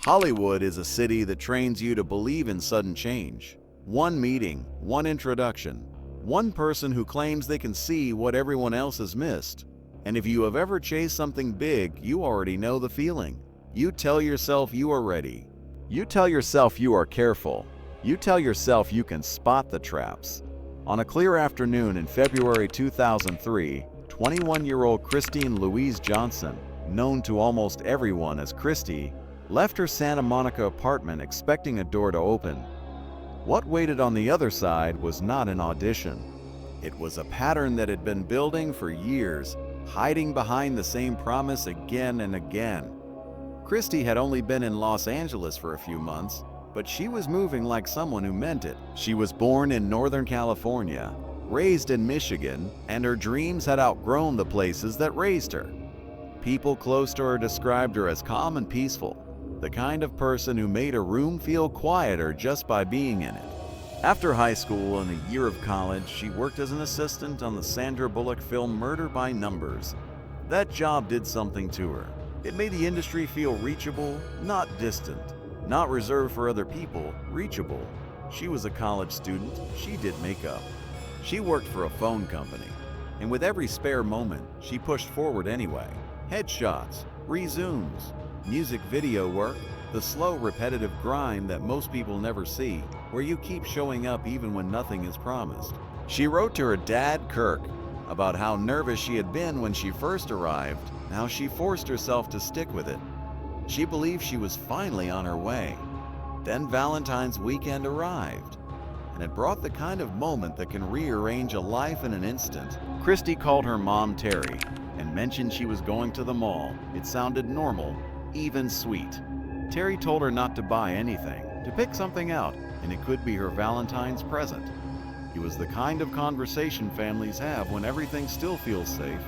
Hollywood is a city that trains you to believe in sudden change. One meeting, one introduction, one person who claims they can see what everyone else has missed. And if you have ever chased something big, you already know the feeling. You tell yourself you are ready. You tell yourself you are careful. You tell yourself you can spot the traps. On a clear afternoon in February 2003, 21-year-old Christine Louise Johnson, known to almost everyone as Christy, left her Santa Monica apartment expecting a door to open. What waited on the other side was not an audition. It was a pattern that had been building for years, hiding behind the same promise again and again. Christy had only been in Los Angeles for a few months, but she was moving like someone who meant it. She was born in Northern California, raised in Michigan, and her dreams had outgrown the places that raised her. People close to her described her as calm and peaceful, the kind of person who made a room feel quieter just by being in it. After high school and a year of college, she worked as an assistant on the Sandra Bullock film Murder by Numbers. That job did something to her. It made the industry feel reachable, not distant. Not reserved for other people, reachable. She was a college student, she did makeup. She worked for a phone company, and with every spare moment, she pushed forward anyway. Headshots, rezooms, music video work, the slow repetitive grind that most people never see, where you keep showing up even when nothing is promised. She wrote to her dad, Kirk, about how nervous she had been when she first arrived, and how she forced herself to stick with it. She believed she was finally on her way. Then Valentine's weekend arrived, and it brought the kind of moment that can rearrange a life in an instant. Christy called her mom Terry and mentioned she was going to the mall. It sounded normal, even sweet. Terry told her not to buy anything, to pick something out, and it could be her Valentine's present. It was the kind of conversation families have when everything still feels safe.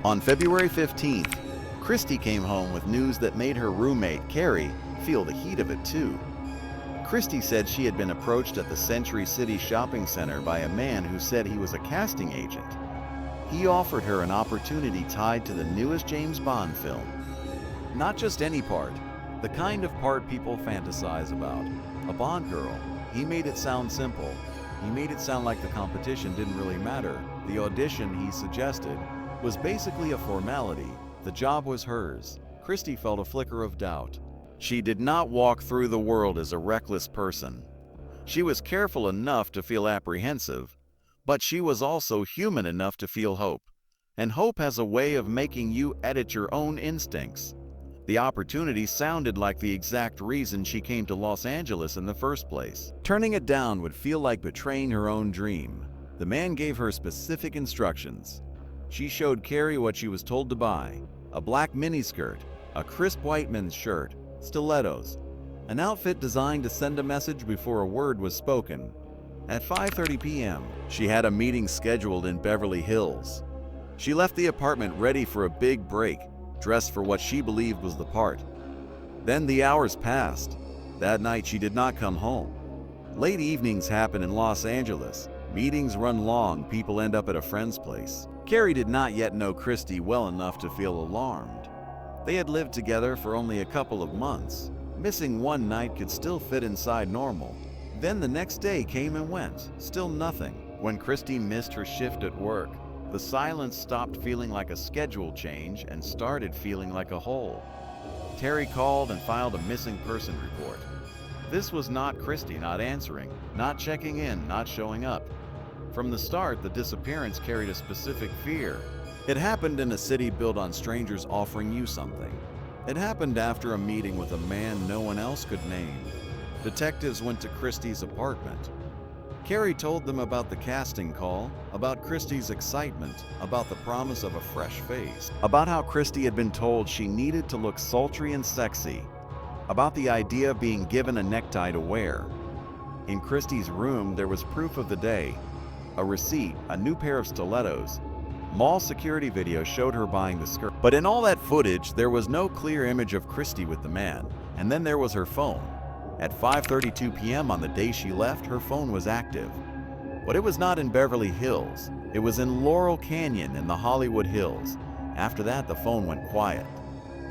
On February 15th, Christy came home with news that made her roommate, Carrie, feel the heat of it too. Christy said she had been approached at the Century City Shopping Center by a man who said he was a casting agent. He offered her an opportunity tied to the newest James Bond film. Not just any part, the kind of part people fantasize about. A Bond girl. He made it sound simple. He made it sound like the competition didn't really matter. The audition, he suggested, was basically a formality. The job was hers. Christy felt a flicker of doubt. She did not walk through the world as a reckless person. She was careful enough to feel apprehensive, but she was also human enough to feel hope. And hope has a way of making you edit your own instincts. The opportunity sounded like the exact reason she came to Los Angeles in the first place. Turning it down would feel like betraying her own dream. The man gave her specific instructions. She showed Carrie what she was told to buy: a black miniskirt, a crisp white men's shirt, stilettos, an outfit designed to send a message before a word was spoken. At 5:30 p.m., she had a meeting scheduled in Beverly Hills. She left the apartment ready for a big break, dressed for what she believed was the part. Then the hours passed. That night she did not come home. Late evenings happen in Los Angeles. Meetings run long, people end up at a friend's place. Carrie did not yet know Christy well enough to feel alarmed. They had lived together for only a couple of months. Missing one night could still fit inside normal. Then the next day came and went, still nothing. When Christy missed her shift at work, the silence stopped feeling like a schedule change and started feeling like a hole. Terry called and filed a missing person report. This was not Christy not answering, not checking in, not showing up. From the start, the disappearance carried a specific fear. It happened in a city built on strangers offering you something. It happened after a meeting with a man no one else could name. Detectives went to Christy's apartment. Carrie told them about the casting call, about Christy's excitement, about the promise of a fresh face, about how Christy had been told she needed to look sultry and sexy, about the idea of being given a necktie to wear. In Christy's room, there was proof of the day: a receipt, a new pair of stilettos. Mall security video showed her buying the skirt. But in all that footage, there was no clear image of Christy with the man. And then there was her phone. At 5:32 p.m. on the day she left, her phone was active. But it was not in Beverly Hills. It was in Laurel Canyon in the Hollywood Hills. After that, the phone went quiet.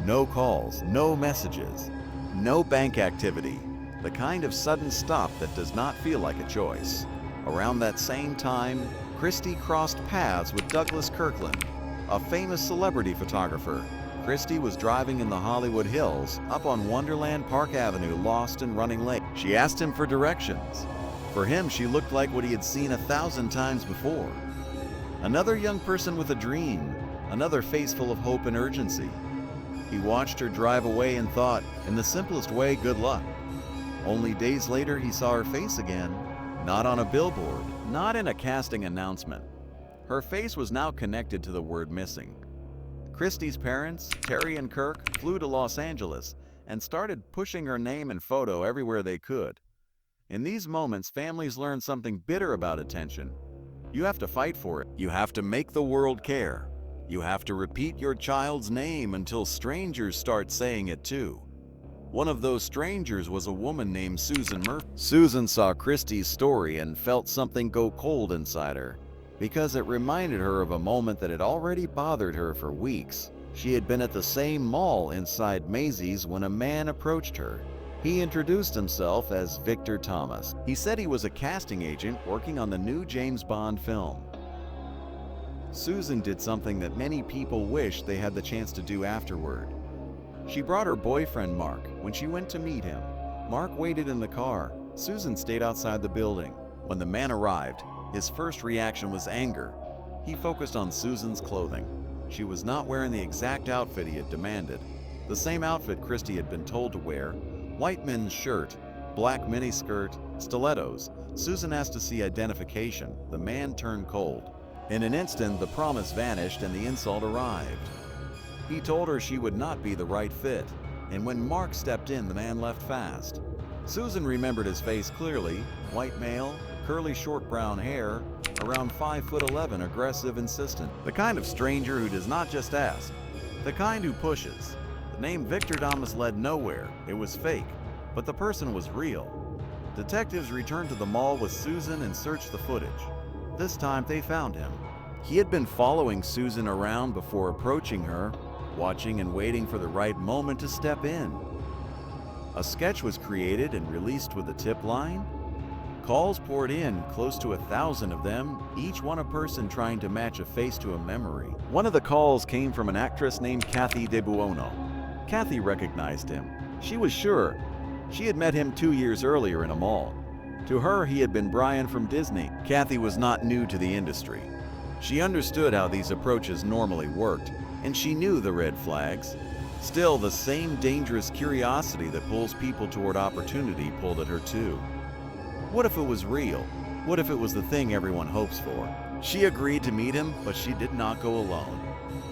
No calls, no messages. No bank activity, the kind of sudden stop that does not feel like a choice. Around that same time, Christy crossed paths with Douglas Kirkland, a famous celebrity photographer. Christy was driving in the Hollywood Hills, up on Wonderland Park Avenue, lost and running late. She asked him for directions. For him, she looked like what he had seen 1,000 times before. Another young person with a dream, another face full of hope and urgency. He watched her drive away and thought, in the simplest way, good luck. Only days later, he saw her face again, not on a billboard, not in a casting announcement. Her face was now connected to the word missing. Christy's parents, Terry and Kirk, flew to Los Angeles and started pushing her name and photo everywhere they could. In these moments, families learn something bitter about attention. You have to fight for it. You have to make the world care. You have to repeat your child's name until strangers start saying it too. One of those strangers was a woman named Susan Murphy. Susan saw Christy's story and felt something go cold inside her, because it reminded her of a moment that had already bothered her for weeks. She had been at the same mall inside Macy's when a man approached her. He introduced himself as Victor Thomas. He said he was a casting agent working on the new James Bond film. Susan did something that many people wish they had the chance to do afterward. She brought her boyfriend Mark. When she went to meet him, Mark waited in the car. Susan stayed outside the building. When the man arrived, his first reaction was anger. He focused on Susan's clothing. She was not wearing the exact outfit he had demanded. The same outfit Christy had been told to wear: white men's shirt, black miniskirt, stilettos. Susan asked to see identification. The man turned cold. In an instant, the promise vanished and the insult arrived. He told her she would not be the right fit, and when Mark stepped in, the man left fast. Susan remembered his face clearly: white male, curly short brown hair, around 5'11", aggressive, insistent. The kind of stranger who does not just ask, the kind who pushes. The name Victor Thomas led nowhere. It was fake, but the person was real. Detectives returned to the mall with Susan and searched the footage. This time they found him. He had been following Susan around before approaching her, watching and waiting for the right moment to step in. A sketch was created and released with a tip line. Calls poured in, close to 1,000 of them, each one a person trying to match a face to a memory. One of the calls came from an actress named Kathy DeBuono. Kathy recognized him. She was sure. She had met him 2 years earlier in a mall. To her, he had been Brian from Disney. Kathy was not new to the industry. She understood how these approaches normally worked, and she knew the red flags. Still, the same dangerous curiosity that pulls people toward opportunity pulled at her too. What if it was real? What if it was the thing everyone hopes for? She agreed to meet him, but she did not go alone.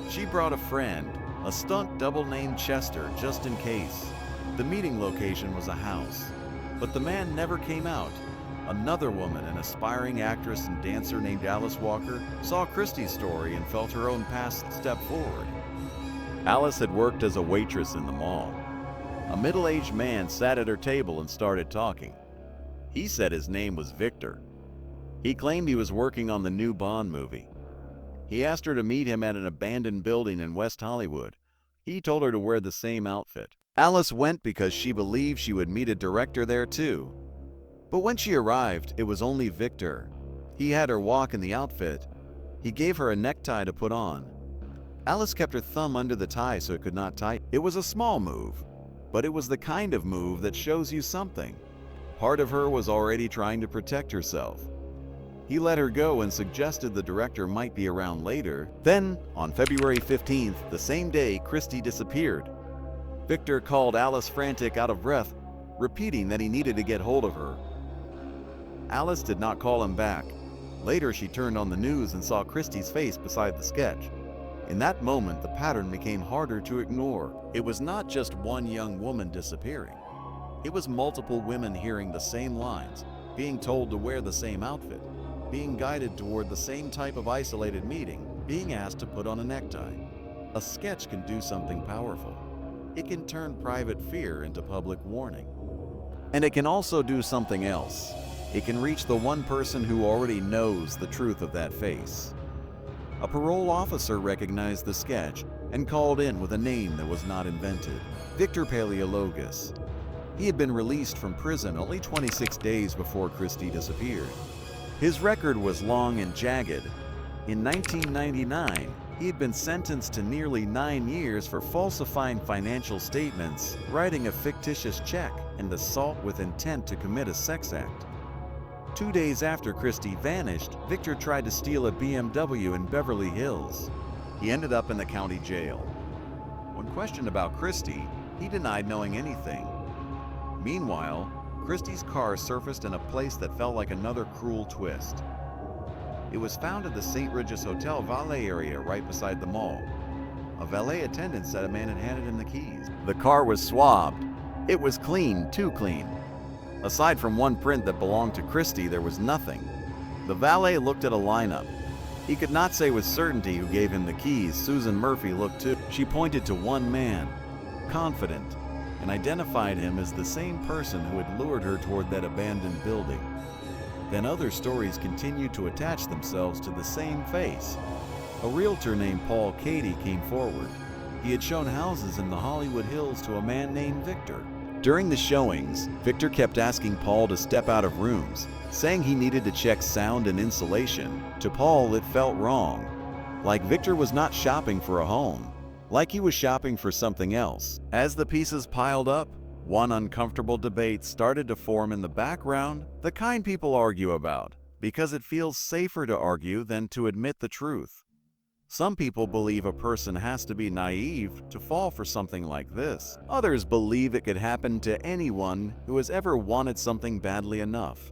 She brought a friend, a stunt double named Chester, just in case. The meeting location was a house, but the man never came out. Another woman, an aspiring actress and dancer named Alice Walker, saw Christy's story and felt her own past step forward. Alice had worked as a waitress in the mall. A middle-aged man sat at her table and started talking. He said his name was Victor. He claimed he was working on the new Bond movie. He asked her to meet him at an abandoned building in West Hollywood. He told her to wear the same outfit. Alice went because she believed she would meet a director there too. But when she arrived, it was only Victor. He had her walk in the outfit. He gave her a necktie to put on. Alice kept her thumb under the tie so it could not tighten. It was a small move, but it was the kind of move that shows you something. Part of her was already trying to protect herself. He let her go and suggested the director might be around later. Then, on February 15th, the same day, Christy disappeared. Victor called Alice frantic, out of breath, repeating that he needed to get hold of her. Alice did not call him back. Later, she turned on the news and saw Christy's face beside the sketch. In that moment, the pattern became harder to ignore. It was not just one young woman disappearing. It was multiple women hearing the same lines, being told to wear the same outfit, being guided toward the same type of isolated meeting, being asked to put on a necktie. A sketch can do something powerful. It can turn private fear into public warning. And it can also do something else. It can reach the one person who already knows the truth of that face. A parole officer recognized the sketch and called in with a name that was not invented: Victor Paleologus. He had been released from prison only 26 days before Christy disappeared. His record was long and jagged. In 1999, he had been sentenced to nearly 9 years for falsifying financial statements, writing a fictitious check, and assault with intent to commit a sex act. 2 days after Christy vanished, Victor tried to steal a BMW in Beverly Hills. He ended up in the county jail. When questioned about Christy, he denied knowing anything. Meanwhile, Christy's car surfaced in a place that felt like another cruel twist. It was found at the St. Regis Hotel valet area right beside the mall. A valet attendant said a man had handed him the keys. The car was swabbed. It was clean, too clean. Aside from one print that belonged to Christy, there was nothing. The valet looked at a lineup. He could not say with certainty who gave him the keys. Susan Murphy looked too. She pointed to one man, confident, and identified him as the same person who had lured her toward that abandoned building. Then other stories continued to attach themselves to the same face. A realtor named Paul Cady came forward. He had shown houses in the Hollywood Hills to a man named Victor. During the showings, Victor kept asking Paul to step out of rooms, saying he needed to check sound and insulation. To Paul, it felt wrong. Like Victor was not shopping for a home. Like he was shopping for something else. As the pieces piled up, one uncomfortable debate started to form in the background, the kind people argue about, because it feels safer to argue than to admit the truth. Some people believe a person has to be naive to fall for something like this. Others believe it could happen to anyone who has ever wanted something badly enough.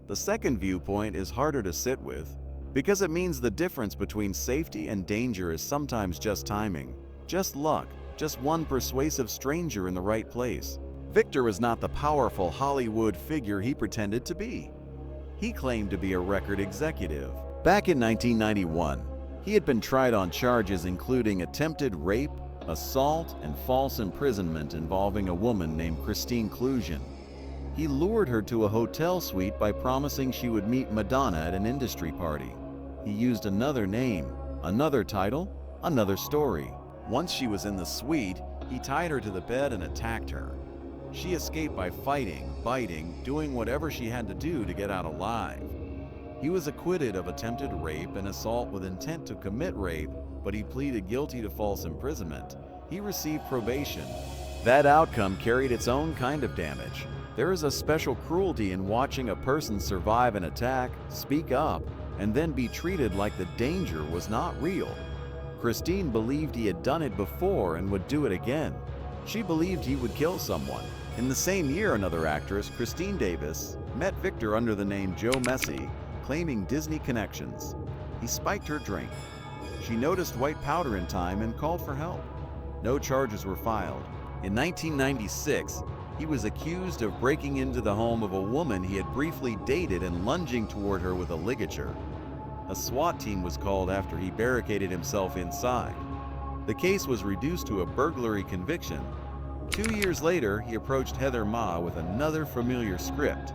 The second viewpoint is harder to sit with, because it means the difference between safety and danger is sometimes just timing, just luck, just one persuasive stranger in the right place. Victor was not the powerful Hollywood figure he pretended to be. He claimed to be a record executive. Back in 1991, he had been tried on charges including attempted rape, assault, and false imprisonment involving a woman named Christine Clusion. He lured her to a hotel suite by promising she would meet Madonna at an industry party. He used another name, another title, another story. Once she was in the suite, he tied her to the bed and attacked her. She escaped by fighting, biting, doing whatever she had to do to get out alive. He was acquitted of attempted rape and assault with intent to commit rape, but he pleaded guilty to false imprisonment. He received probation. That outcome carried its own kind of damage. There is a special cruelty in watching a person survive an attack, speak up, and then be treated like the danger was not real. Christine believed he had done it before and would do it again. She believed he would kill someone. In the same year, another actress, Christine Davis, met Victor under the name Joe Messi, claiming Disney connections. He spiked her drink. She noticed white powder in time and called for help. No charges were filed. In 1996, he was accused of breaking into the home of a woman he had briefly dated and lunging toward her with a ligature. A SWAT team was called after he barricaded himself inside. The case was reduced to a burglary conviction. 2 years later, he approached Heather Ma with another familiar script.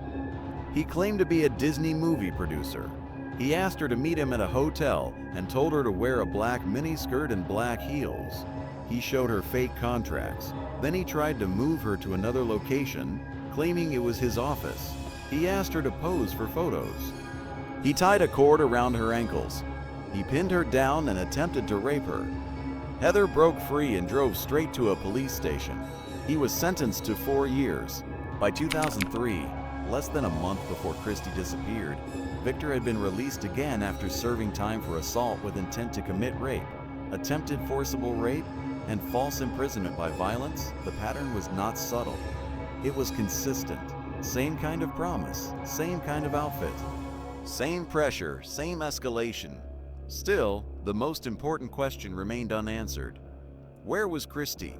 He claimed to be a Disney movie producer. He asked her to meet him at a hotel and told her to wear a black miniskirt and black heels. He showed her fake contracts. Then he tried to move her to another location, claiming it was his office. He asked her to pose for photos. He tied a cord around her ankles. He pinned her down and attempted to rape her. Heather broke free and drove straight to a police station. He was sentenced to 4 years. By 2003, less than a month before Christy disappeared, Victor had been released again after serving time for assault with intent to commit rape, attempted forcible rape, and false imprisonment by violence. The pattern was not subtle. It was consistent. Same kind of promise, same kind of outfit. Same pressure, same escalation. Still, the most important question remained unanswered. Where was Christy?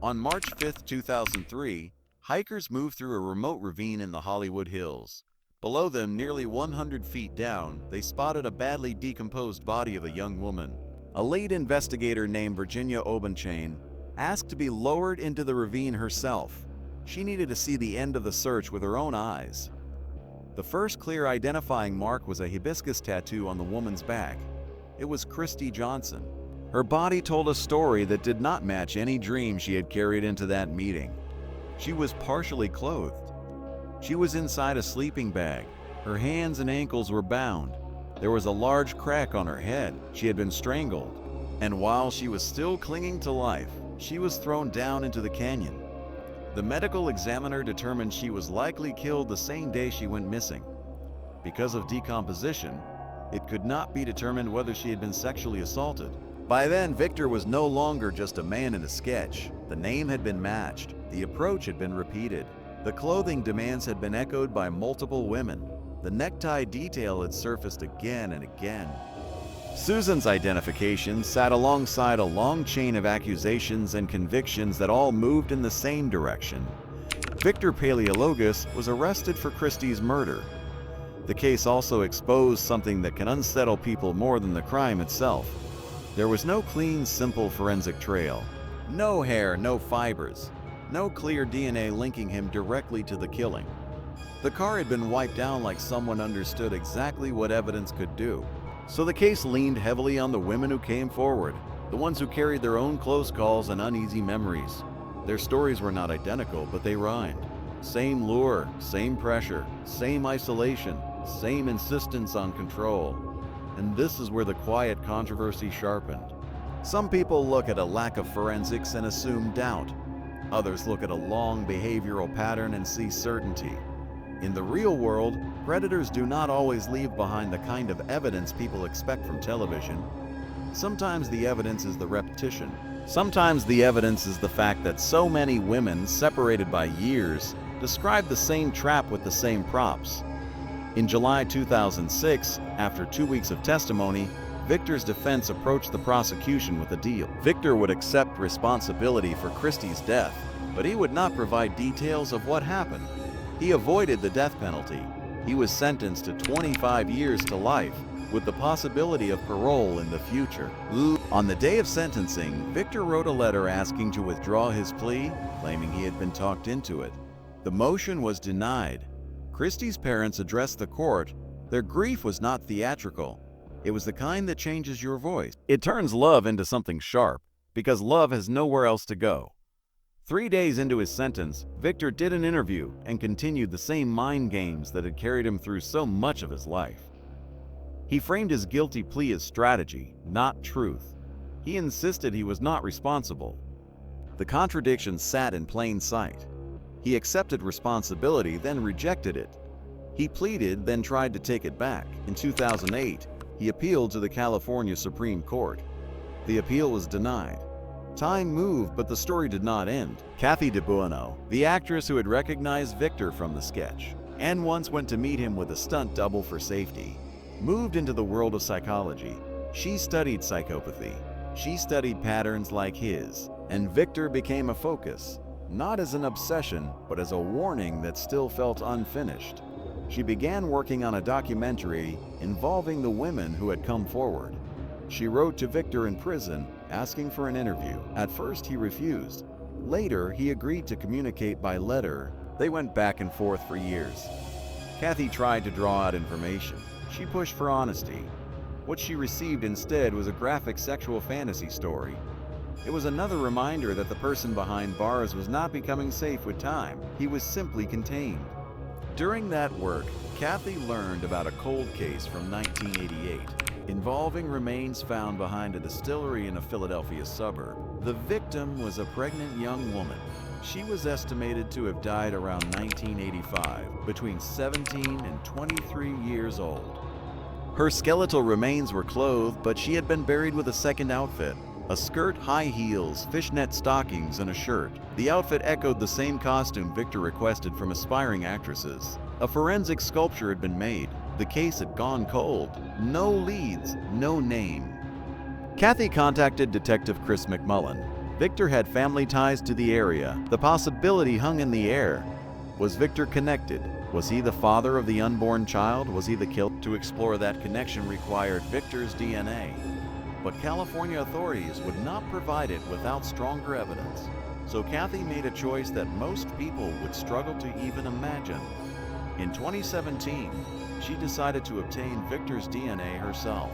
On March 5, 2003, hikers moved through a remote ravine in the Hollywood Hills. Below them, nearly 100 feet down, they spotted a badly decomposed body of a young woman. A lead investigator named Virginia Obenchain asked to be lowered into the ravine herself. She needed to see the end of the search with her own eyes. The first clear identifying mark was a hibiscus tattoo on the woman's back. It was Christy Johnson. Her body told a story that did not match any dream she had carried into that meeting. She was partially clothed. She was inside a sleeping bag. Her hands and ankles were bound. There was a large crack on her head. She had been strangled. And while she was still clinging to life, she was thrown down into the canyon. The medical examiner determined she was likely killed the same day she went missing. Because of decomposition, it could not be determined whether she had been sexually assaulted. By then, Victor was no longer just a man in a sketch. The name had been matched. The approach had been repeated. The clothing demands had been echoed by multiple women. The necktie detail had surfaced again and again. Susan's identification sat alongside a long chain of accusations and convictions that all moved in the same direction. Victor Paleologus was arrested for Christy's murder. The case also exposed something that can unsettle people more than the crime itself. There was no clean, simple forensic trail. No hair, no fibers. No clear DNA linking him directly to the killing. The car had been wiped down like someone understood exactly what evidence could do. So the case leaned heavily on the women who came forward, the ones who carried their own close calls and uneasy memories. Their stories were not identical, but they rhymed. Same lure, same pressure, same isolation, same insistence on control. And this is where the quiet controversy sharpened. Some people look at a lack of forensics and assume doubt. Others look at a long behavioral pattern and see certainty. In the real world, predators do not always leave behind the kind of evidence people expect from television. Sometimes the evidence is the repetition. Sometimes the evidence is the fact that so many women, separated by years, describe the same trap with the same props. In July 2006, after 2 weeks of testimony, Victor's defense approached the prosecution with a deal. Victor would accept responsibility for Christy's death, but he would not provide details of what happened. He avoided the death penalty. He was sentenced to 25 years to life, with the possibility of parole in the future. On the day of sentencing, Victor wrote a letter asking to withdraw his plea, claiming he had been talked into it. The motion was denied. Christy's parents addressed the court. Their grief was not theatrical. It was the kind that changes your voice. It turns love into something sharp, because love has nowhere else to go. 3 days into his sentence, Victor did an interview and continued the same mind games that had carried him through so much of his life. He framed his guilty plea as strategy, not truth. He insisted he was not responsible. The contradiction sat in plain sight. He accepted responsibility, then rejected it. He pleaded, then tried to take it back. In 2008, he appealed to the California Supreme Court. The appeal was denied. Time moved, but the story did not end. Kathy DeBuono, the actress who had recognized Victor from the sketch, and once went to meet him with a stunt double for safety, moved into the world of psychology. She studied psychopathy. She studied patterns like his, and Victor became a focus, not as an obsession, but as a warning that still felt unfinished. She began working on a documentary involving the women who had come forward. She wrote to Victor in prison, asking for an interview. At first, he refused. Later, he agreed to communicate by letter. They went back and forth for years. Kathy tried to draw out information. She pushed for honesty. What she received instead was a graphic sexual fantasy story. It was another reminder that the person behind bars was not becoming safe with time. He was simply contained. During that work, Kathy learned about a cold case from 1988 involving remains found behind a distillery in a Philadelphia suburb. The victim was a pregnant young woman. She was estimated to have died around 1985, between 17 and 23 years old. Her skeletal remains were clothed, but she had been buried with a second outfit: a skirt, high heels, fishnet stockings, and a shirt. The outfit echoed the same costume Victor requested from aspiring actresses. A forensic sculpture had been made. The case had gone cold. No leads, no name. Kathy contacted Detective Chris McMullen. Victor had family ties to the area. The possibility hung in the air. Was Victor connected? Was he the father of the unborn child? Was he the killer? To explore that connection required Victor's DNA. But California authorities would not provide it without stronger evidence. So Kathy made a choice that most people would struggle to even imagine. In 2017, she decided to obtain Victor's DNA herself.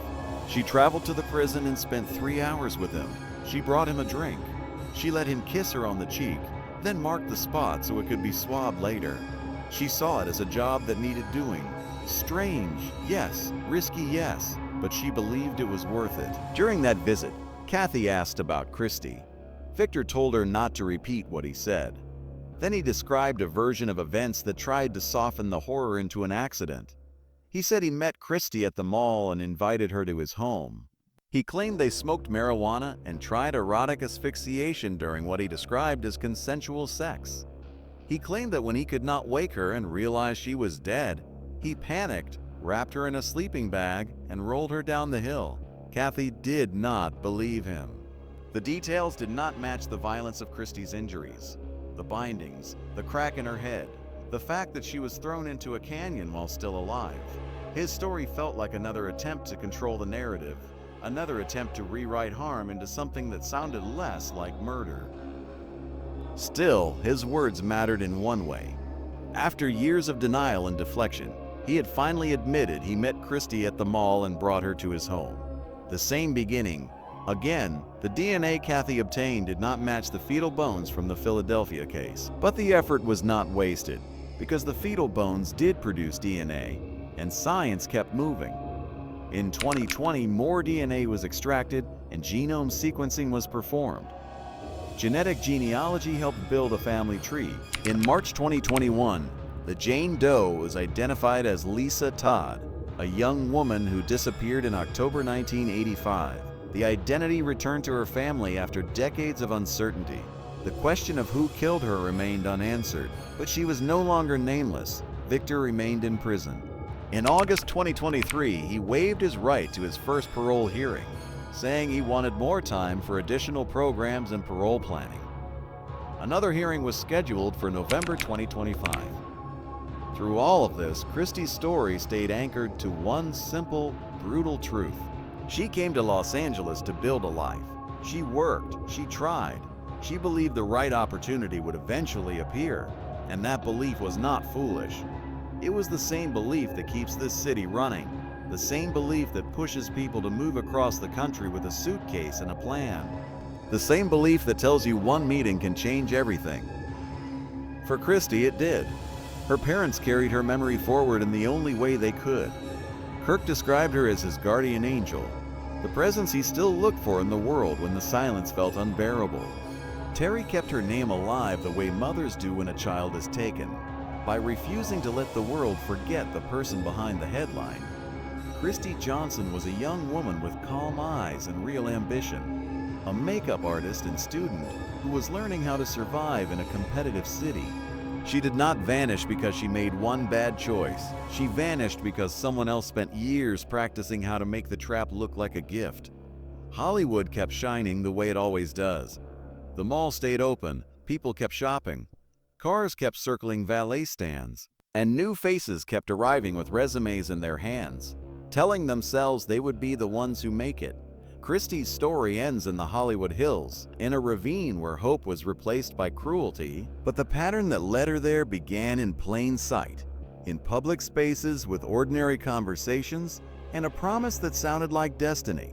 She traveled to the prison and spent 3 hours with him. She brought him a drink. She let him kiss her on the cheek, then marked the spot so it could be swabbed later. She saw it as a job that needed doing. Strange, yes. Risky, yes. But she believed it was worth it. During that visit, Kathy asked about Christy. Victor told her not to repeat what he said. Then he described a version of events that tried to soften the horror into an accident. He said he met Christy at the mall and invited her to his home. He claimed they smoked marijuana and tried erotic asphyxiation during what he described as consensual sex. He claimed that when he could not wake her and realized she was dead, he panicked, wrapped her in a sleeping bag, and rolled her down the hill. Kathy did not believe him. The details did not match the violence of Christy's injuries. The bindings, the crack in her head, the fact that she was thrown into a canyon while still alive. His story felt like another attempt to control the narrative, another attempt to rewrite harm into something that sounded less like murder. Still, his words mattered in one way. After years of denial and deflection, he had finally admitted he met Christy at the mall and brought her to his home. The same beginning. Again, the DNA Kathy obtained did not match the fetal bones from the Philadelphia case. But the effort was not wasted, because the fetal bones did produce DNA, and science kept moving. In 2020, more DNA was extracted and genome sequencing was performed. Genetic genealogy helped build a family tree. In March 2021, the Jane Doe was identified as Lisa Todd, a young woman who disappeared in October 1985. The identity returned to her family after decades of uncertainty. The question of who killed her remained unanswered, but she was no longer nameless. Victor remained in prison. In August 2023, he waived his right to his first parole hearing, saying he wanted more time for additional programs and parole planning. Another hearing was scheduled for November 2025. Through all of this, Christy's story stayed anchored to one simple, brutal truth. She came to Los Angeles to build a life. She worked, she tried. She believed the right opportunity would eventually appear, and that belief was not foolish. It was the same belief that keeps this city running, the same belief that pushes people to move across the country with a suitcase and a plan, the same belief that tells you one meeting can change everything. For Christy, it did. Her parents carried her memory forward in the only way they could. Kirk described her as his guardian angel, the presence he still looked for in the world when the silence felt unbearable. Terry kept her name alive the way mothers do when a child is taken, by refusing to let the world forget the person behind the headline. Christy Johnson was a young woman with calm eyes and real ambition, a makeup artist and student who was learning how to survive in a competitive city. She did not vanish because she made one bad choice. She vanished because someone else spent years practicing how to make the trap look like a gift. Hollywood kept shining the way it always does. The mall stayed open, people kept shopping, cars kept circling valet stands, and new faces kept arriving with resumes in their hands, telling themselves they would be the ones who make it. Christy's story ends in the Hollywood Hills, in a ravine where hope was replaced by cruelty, but the pattern that led her there began in plain sight, in public spaces with ordinary conversations and a promise that sounded like destiny.